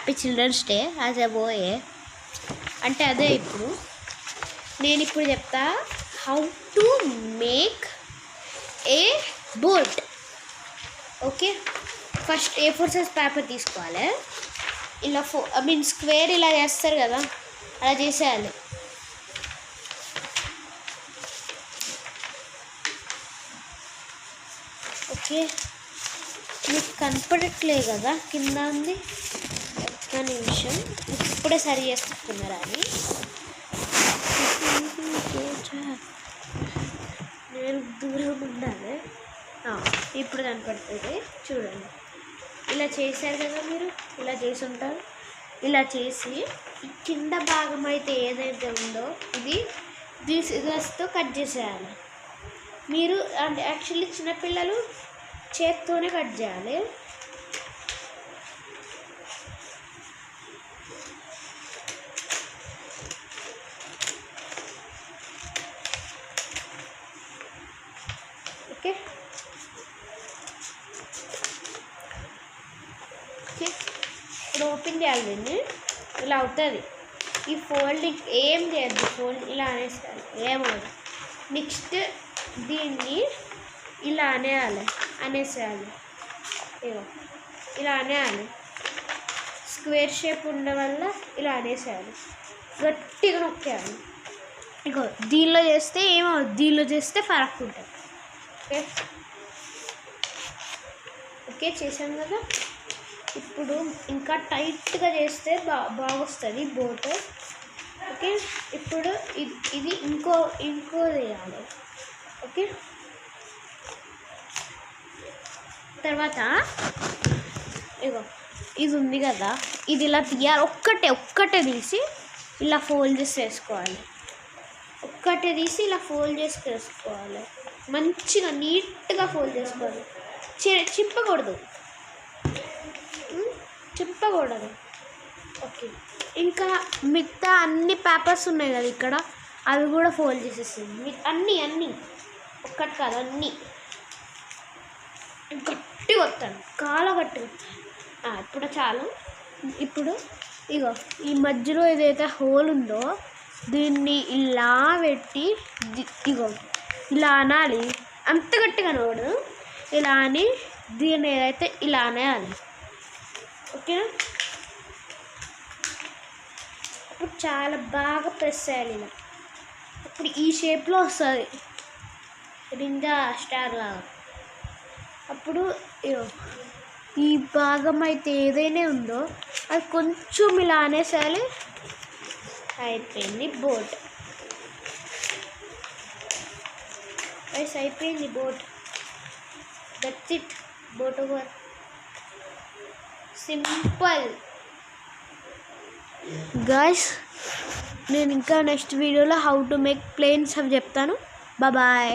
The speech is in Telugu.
Happy children's day as a boy. అంటే అదే నేను ఇప్పుడు చెప్తా how to make a boat. Okay, first A4 size paper తీసుకోవాలి. ఇలా స్క్వేర్ ఇలా చేస్తారు కదా, అలా చేసేయాలి. ఓకే, మీకు కనపడట్లేదు కదా కింద ఉంది. ఒక్క నిమిషం, ఇప్పుడే సరి చేస్తున్నారా అని. నేను దూరం ఉండాలి. ఇప్పుడు కనపడుతుంది చూడండి. ఇలా చేశారు కదా, మీరు ఇలా చేసి ఉంటారు. ఇలా చేసి ఈ కింద భాగం అయితే ఏదైతే ఉందో ఇది దిస్తో కట్ చేసేయాలి. మీరు అంటే యాక్చువల్లీ చిన్నపిల్లలు చేత్తోనే కట్ చేయాలి. ఓకే ఓకే, ఇప్పుడు ఓపెన్ చేయాలి. దీన్ని ఇలా అవుతుంది. ఈ ఫోల్డింగ్ ఏం చేయద్దు, ఫోల్డ్ ఇలా అనేసాలి, ఏమవుతుంది. నెక్స్ట్ దీన్ని ఇలా అనేసేయాలి. ఇలా అనేయాలి. స్క్వేర్ షేప్ ఉండడం వల్ల ఇలా అనేసేయాలి. గట్టిగా నొక్కేయాలి. ఇగో దీనిలో చేస్తే ఏమవుతుంది, దీనిలో చేస్తే ఫరక్ ఉంటుంది. ఓకే ఓకే, చేసాం కదా. ఇప్పుడు ఇంకా టైట్గా చేస్తే బాగా వస్తుంది బోట్. ఓకే, ఇప్పుడు ఇది ఇంకో వేయాలి. ఓకే, తర్వాత ఇగో ఇది ఉంది కదా, ఇది ఇలా తీయాలి. ఒక్కటే తీసి ఇలా ఫోల్డ్ చేసి వేసుకోవాలి. ఒక్కటే తీసి ఇలా ఫోల్డ్ చేసి వేసుకోవాలి. మంచిగా నీట్గా ఫోల్డ్ చేసుకోవాలి. చింపకూడదు. ఓకే, ఇంకా మిగతా అన్ని పేపర్స్ ఉన్నాయి కదా ఇక్కడ, అవి కూడా ఫోల్డ్ చేసేస్తుంది. అన్నీ ఒక్కటి కాదు, అన్నీ గట్టిగా వస్తాను, కాల గట్టిగా. ఇప్పుడు చాలు. ఇప్పుడు ఇగో ఈ మధ్యలో ఏదైతే హోల్ ఉందో దీన్ని ఇలా పెట్టి ఇగో ఇలా అనాలి. అంత గట్టిగా అనకూడదు, ఇలా అని దీన్ని ఏదైతే ఇలా అనేయాలి. ఓకేనా, ఇప్పుడు చాలా బాగా ప్రెస్ చేయాలి. ఇలా ఇప్పుడు ఈ షేప్లో వస్తుంది, నింజా స్టార్ లాగా. అప్పుడు ఈ భాగం అయితే ఏదైనా ఉందో అది కొంచెం ఇలా అనేసాలి. అయిపోయింది బోట్. అయిపోయింది boat. That's it, boat over. Simple guys. నేను ఇంకా నెక్స్ట్ వీడియోలో హౌ టు మేక్ ప్లేన్స్ అవి చెప్తాను. బాయ్.